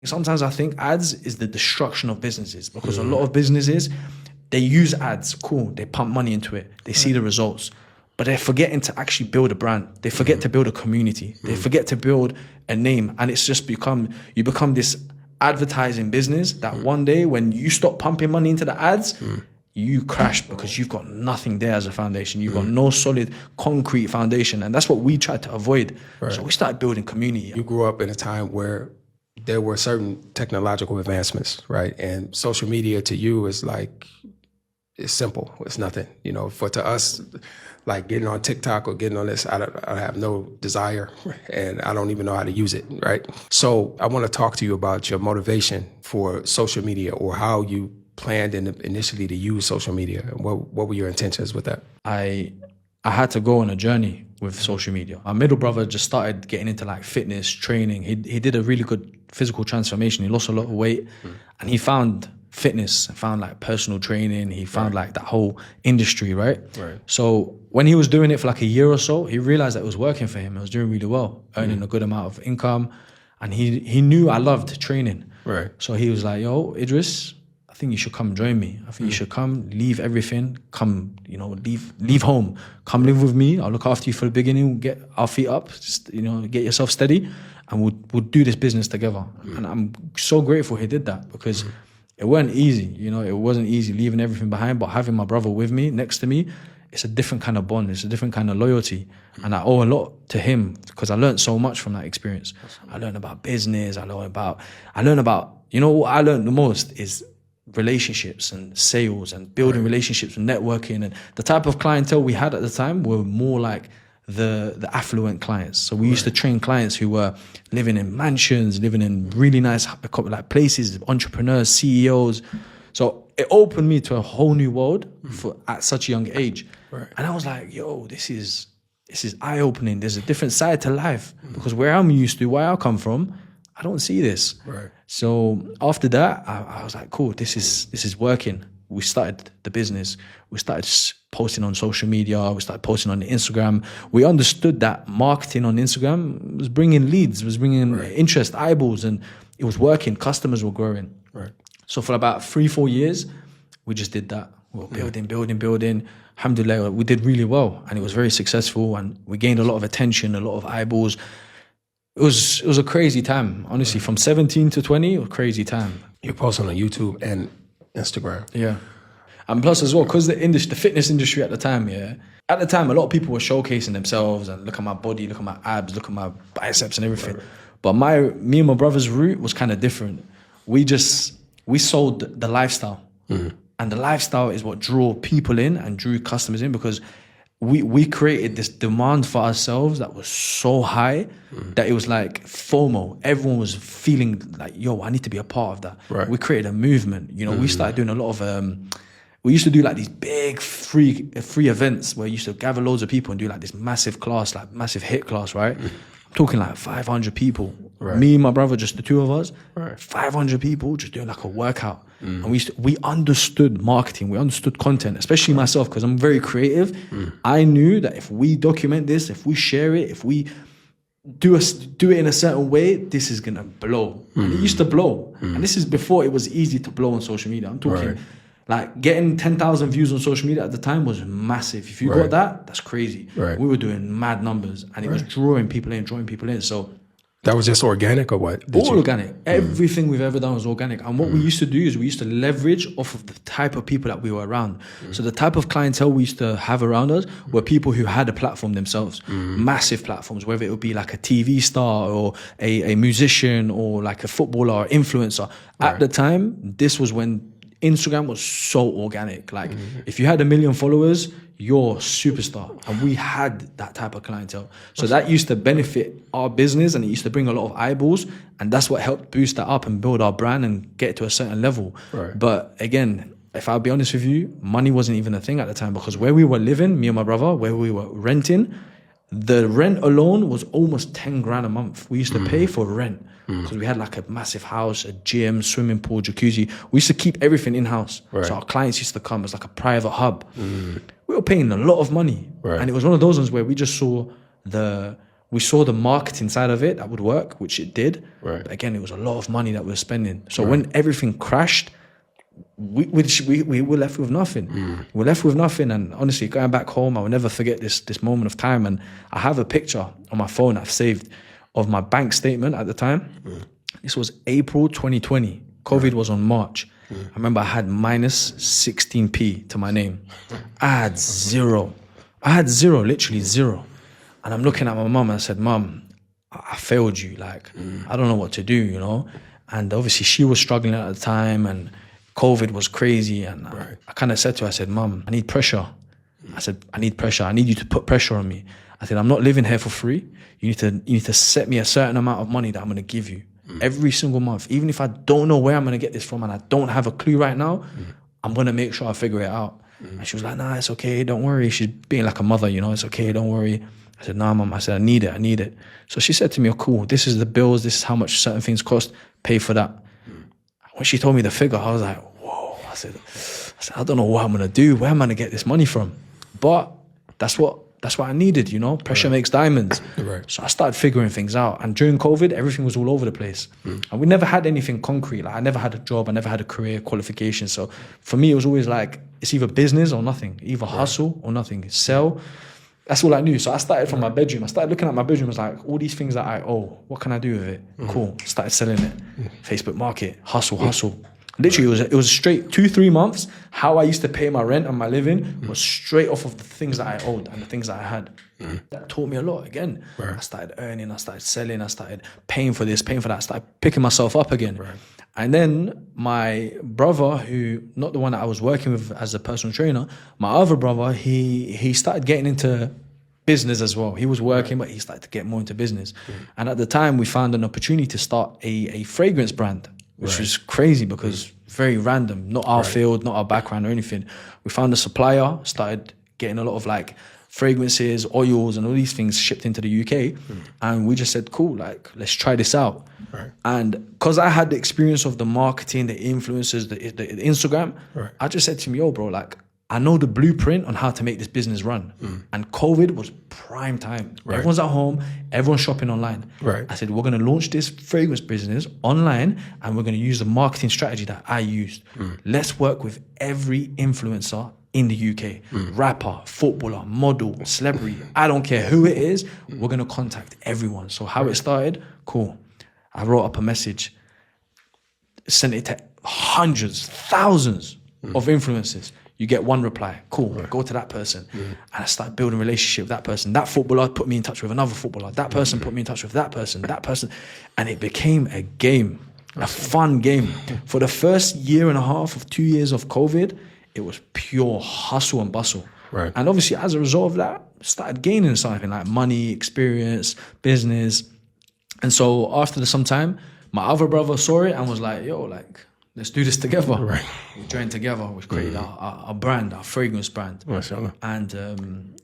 Sometimes I think ads is the destruction of businesses, because a lot of businesses, they use ads, cool, they pump money into it, they see the results, but they're forgetting to actually build a brand. They forget to build a community. They forget to build a name. And it's just you become this advertising business that one day when you stop pumping money into the ads, you crash, because you've got nothing there as a foundation. You've got no solid, concrete foundation. And that's what we tried to avoid. Right. So we started building community. You grew up in a time where there were certain technological advancements, right? And social media to you is like, it's simple. It's nothing, you know. To us, like getting on TikTok or getting on this, I have no desire, and I don't even know how to use it, right? So I want to talk to you about your motivation for social media, or how you planned initially to use social media. What were your intentions with that? I had to go on a journey with social media. My middle brother just started getting into like fitness training. He did a really good physical transformation. He lost a lot of weight, and he found fitness, found like personal training. He found like that whole industry, right? So when he was doing it for like a year or so, he realized that it was working for him. It was doing really well, earning a good amount of income, and he knew I loved training. Right. So he was like, "Yo, Idris, I think you should come join me. I think you should come, leave everything, come, you know, leave home, come live with me. I'll look after you for the beginning, get our feet up, just, you know, get yourself steady, and we'll do this business together." And I'm so grateful he did that, because it wasn't easy, you know, it wasn't easy leaving everything behind, but having my brother with me, next to me, it's a different kind of bond, it's a different kind of loyalty. And I owe a lot to him, because I learned so much from that experience. I learned about business, I learned about, you know, what I learned the most is relationships and sales and building relationships and networking. And the type of clientele we had at the time were more like the affluent clients. So we used to train clients who were living in mansions, living in really nice like places, entrepreneurs, CEOs. So it opened me to a whole new world at such a young age. And I was like, yo, this is eye-opening. There's a different side to life, because where I'm used to, where I come from, I don't see this. So after that, I was like, cool, this is working. We started the business. We started posting on social media. We started posting on Instagram. We understood that marketing on Instagram was bringing leads, was bringing interest, eyeballs, and it was working. Customers were growing. So for about 3-4 years, we just did that. We were building. Alhamdulillah, we did really well, and it was very successful, and we gained a lot of attention, a lot of eyeballs. It was a crazy time, honestly. From 17 to 20, it was a crazy time. You're posting on YouTube and Instagram. Yeah. And plus as well, because the fitness industry at the time, a lot of people were showcasing themselves and look at my body, look at my abs, look at my biceps and everything. But me and my brother's route was kind of different. We sold the lifestyle. And the lifestyle is what drew people in and drew customers in, because we created this demand for ourselves that was so high that it was like FOMO. Everyone was feeling like, yo, I need to be a part of that. We created a movement. You know, we started doing a lot of, we used to do like these big free events where you used to gather loads of people and do like this massive class, like massive hit class, right? I'm talking like 500 people. Me and my brother, just the two of us, 500 people just doing like a workout. And we understood marketing, we understood content, especially myself, because I'm very creative. I knew that if we document this, if we share it, if we do it in a certain way, this is gonna blow. And it used to blow. And this is before it was easy to blow on social media. I'm talking like getting 10,000 views on social media at the time was massive. If you got that, that's crazy. We were doing mad numbers, and it was drawing people in. So that was just organic, or what? Organic. Everything we've ever done was organic. And what we used to do is we used to leverage off of the type of people that we were around. So the type of clientele we used to have around us were people who had a platform themselves, massive platforms, whether it would be like a TV star or a musician or like a footballer or influencer. At the time, this was when Instagram was so organic. Like if you had 1 million followers, you're a superstar. And we had that type of clientele. So that used to benefit our business, and it used to bring a lot of eyeballs. And that's what helped boost that up and build our brand and get it to a certain level. But again, if I'll be honest with you, money wasn't even a thing at the time, because where we were living, me and my brother, where we were renting, the rent alone was almost 10 grand a month. We used to pay for rent, because we had like a massive house, a gym, swimming pool, jacuzzi. We used to keep everything in-house. So our clients used to come as like a private hub. We were paying a lot of money. And it was one of those ones where we just saw we saw the marketing side of it that would work, which it did. Right. But again, it was a lot of money that we were spending. So when everything crashed, we were left with nothing. We're left with nothing. And honestly, going back home, I will never forget this moment of time. And I have a picture on my phone I've saved of my bank statement at the time. This was April 2020. COVID was on March. I remember I had minus 16p to my name. I had zero. Literally zero. And I'm looking at my mum and I said, Mum, I failed you. Like, I don't know what to do, you know? And obviously she was struggling at the time and COVID was crazy. And I kind of said to her, I said, Mum, I need pressure. I said, I need pressure. I need you to put pressure on me. I said, I'm not living here for free. You need to set me a certain amount of money that I'm going to give you every single month. Even if I don't know where I'm going to get this from and I don't have a clue right now, I'm going to make sure I figure it out. And she was like, nah, it's okay. Don't worry. She's being like a mother, you know, it's okay. Don't worry. I said, nah, Mum. I said, I need it. So she said to me, oh, cool. This is the bills. This is how much certain things cost. Pay for that. When she told me the figure, I was like, whoa. I said, I don't know what I'm going to do. Where am I going to get this money from? But that's what I needed, you know. Pressure makes diamonds. So I started figuring things out. And during COVID, everything was all over the place. And we never had anything concrete. Like I never had a job. I never had a career qualification. So for me, it was always like, it's either business or nothing. Either hustle or nothing. Sell. That's all I knew. So I started from my bedroom. I started looking at my bedroom. I was like, all these things that I owe, what can I do with it? Cool. Started selling it. Facebook market. Hustle. Literally, it was straight 2-3 months. How I used to pay my rent and my living was straight off of the things that I owed and the things that I had. That taught me a lot. Again, I started earning, I started selling, I started paying for this, paying for that. I started picking myself up again. And then my brother, who, not the one that I was working with as a personal trainer, my other brother, he started getting into business as well. He was working, but he started to get more into business. And at the time, we found an opportunity to start a fragrance brand, which was crazy because very random, not our field, not our background or anything. We found a supplier, started getting a lot of like fragrances, oils and all these things shipped into the UK. And we just said, cool, like, let's try this out. And because I had the experience of the marketing, the influencers, the Instagram, I just said to him, yo, bro, like, I know the blueprint on how to make this business run. And COVID was prime time. Everyone's at home, everyone's shopping online. I said, we're going to launch this fragrance business online and we're going to use the marketing strategy that I used. Let's work with every influencer in the UK. Rapper, footballer, model, celebrity, I don't care who it is, we're going to contact everyone. So how it started, cool. I wrote up a message, sent it to hundreds, thousands of influencers. You get one reply, cool, go to that person. And I started building a relationship with that person. That footballer put me in touch with another footballer. That person put me in touch with that person. And it became a game, a fun game. For the first year and a half of 2 years of COVID, it was pure hustle and bustle. And obviously, as a result of that, started gaining something like money, experience, business. And so after some time, my other brother saw it and was like, yo, like, let's do this together. We joined together. We created our brand, our fragrance brand. And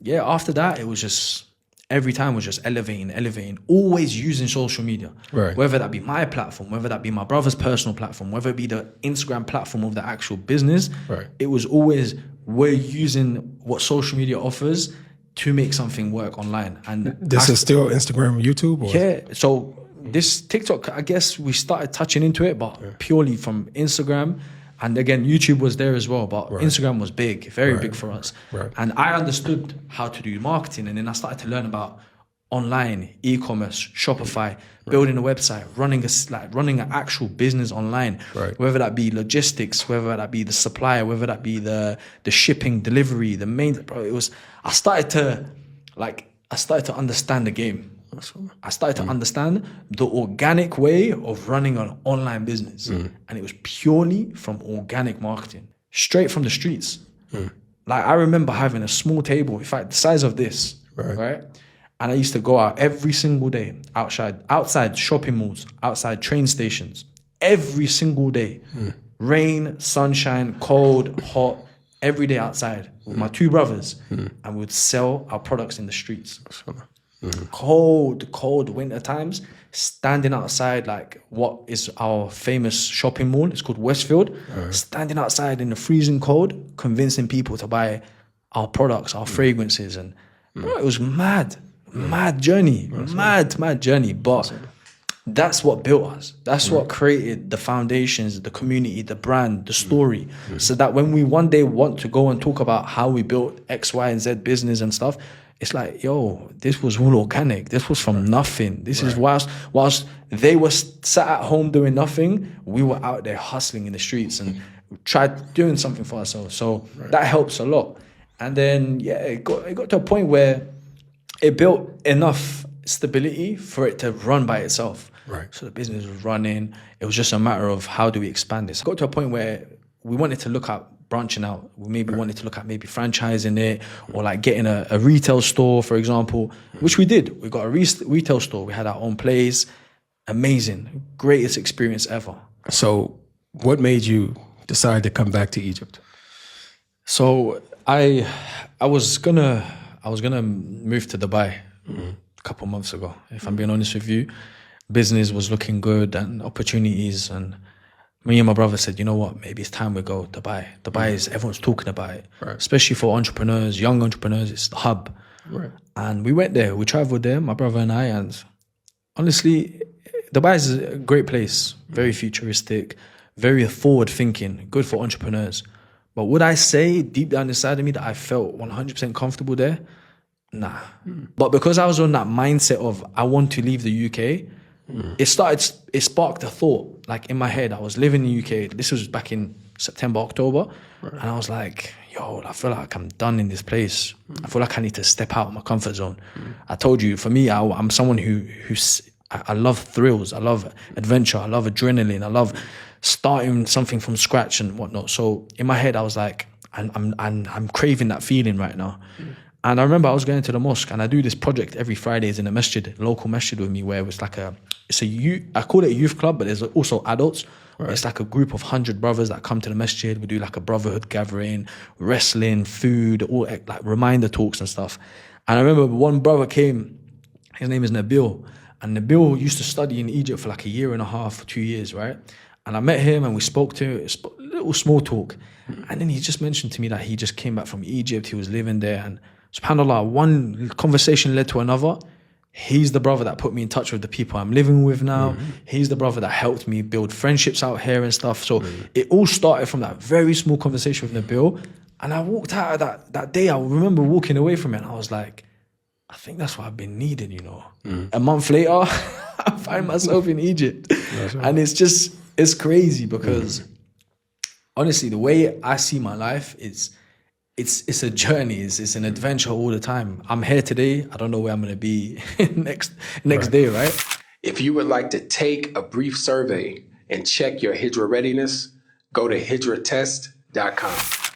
after that, it was just, every time was just elevating, always using social media. Whether that be my platform, whether that be my brother's personal platform, whether it be the Instagram platform of the actual business, it was always, we're using what social media offers to make something work online. And this is still Instagram, YouTube? Or? Yeah, so this TikTok, I guess we started touching into it, but purely from Instagram. And again, YouTube was there as well, but Instagram was big, very big for us. And I understood how to do marketing. And then I started to learn about online, e-commerce, Shopify, building a website, running an actual business online, whether that be logistics, whether that be the supplier, whether that be the shipping, delivery, the main, I started to understand the game. I started to understand the organic way of running an online business. And it was purely from organic marketing, straight from the streets. Like I remember having a small table, in fact, the size of this, right? And I used to go out every single day, outside shopping malls, outside train stations, every single day. Rain, sunshine, cold, hot, every day outside with my two brothers. And we would sell our products in the streets. Cold winter times, standing outside like what is our famous shopping mall, it's called Westfield, standing outside in the freezing cold, convincing people to buy our products, our fragrances. And bro, it was mad. Mad journey, mad journey. But that's what built us. That's what created the foundations, the community, the brand, the story. So that when we one day want to go and talk about how we built X, Y, and Z business and stuff, it's like, yo, this was all organic. This was from nothing. This is whilst they were sat at home doing nothing, we were out there hustling in the streets and tried doing something for ourselves. So that helps a lot. And then, it got to a point where it built enough stability for it to run by itself. Right. So the business was running. It was just a matter of how do we expand this. It got to a point where we wanted to look at branching out. We maybe wanted to look at maybe franchising it or like getting a retail store, for example, which we did. We got a retail store. We had our own place. Amazing. Greatest experience ever. So what made you decide to come back to Egypt? So I was gonna move to Dubai a couple months ago, if I'm being honest with you. Business was looking good and opportunities, and me and my brother said, you know what, maybe it's time we go Dubai. Dubai is, everyone's talking about it, especially for entrepreneurs, young entrepreneurs, it's the hub. Right. And we went there, we traveled there, my brother and I, and honestly, Dubai is a great place, very futuristic, very forward thinking, good for entrepreneurs. But would I say deep down inside of me that I felt 100% comfortable there? Nah. But because I was on that mindset of I want to leave the UK, it sparked a thought like in my head. I was living in the UK. This was back in September, October. And I was like, yo, I feel like I'm done in this place. I feel like I need to step out of my comfort zone. I told you, for me, I'm someone I love thrills. I love adventure. I love adrenaline. I love starting something from scratch and whatnot. So in my head, I was like, I'm craving that feeling right now. And I remember I was going to the mosque, and I do this project every Fridays in a masjid, local masjid with me, where it's like I call it a youth club, but there's also adults. Right. It's like a group of 100 brothers that come to the masjid. We do like a brotherhood gathering, wrestling, food, all like reminder talks and stuff. And I remember one brother came, his name is Nabil, and Nabil used to study in Egypt for like a year and a half, 2 years, right? And I met him and we spoke to a little small talk. And then he just mentioned to me that he just came back from Egypt. He was living there, and subhanAllah, one conversation led to another. He's the brother that put me in touch with the people I'm living with now. He's the brother that helped me build friendships out here and stuff. So it all started from that very small conversation with Nabil. And I walked out of that day. I remember walking away from it, and I was like, I think that's what I've been needing, you know. A month later, I find myself in Egypt. Right. And it's crazy because honestly, the way I see my life, it's a journey, it's an adventure all the time. I'm here today, I don't know where I'm gonna be next day, right? If you would like to take a brief survey and check your Hijrah readiness, go to hijrahtest.com.